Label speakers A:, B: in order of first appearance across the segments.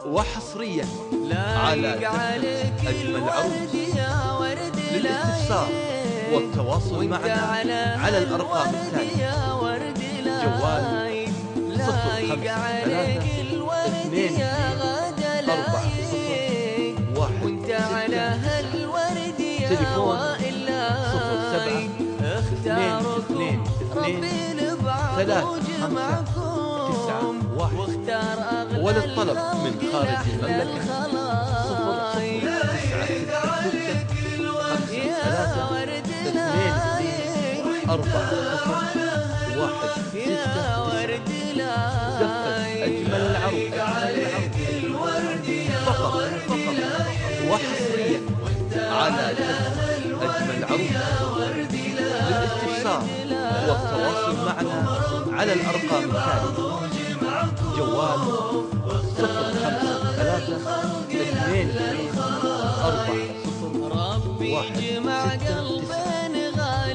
A: وحصريا على دفة أجمل عروس. للاستفسار والتواصل معنا على الأرقام التالية: جوال 0552 تليفون 07 223 591. وللطلب من خارج المملكة 0096 دفة أجمل العروس فقط وحصريا على دفة أجمل العروس. للاستفسار والتواصل معنا على الأرقام التالية: جوال 0523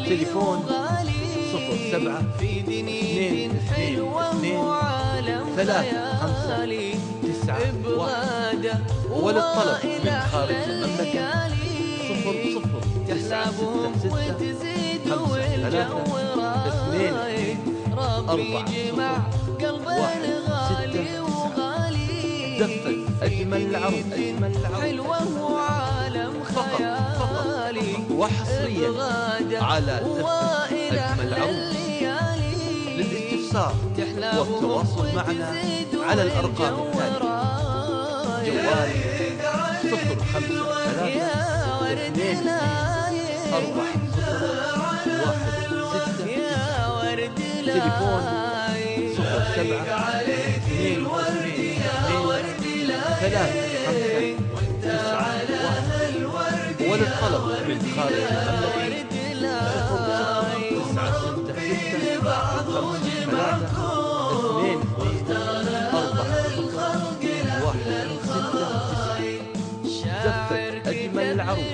A: تليفون 07 223 591. وللطلب من خارج المملكة 0096 دفة أجمل العروس حلوة وعالم فقط وحصريا على دفة أجمل العروس. للاستفسار والتواصل معنا على الأرقام التالية: جوال 05 تليفون 07 وللطلب من خارج المملكة 0096 دفة أجمل العروس.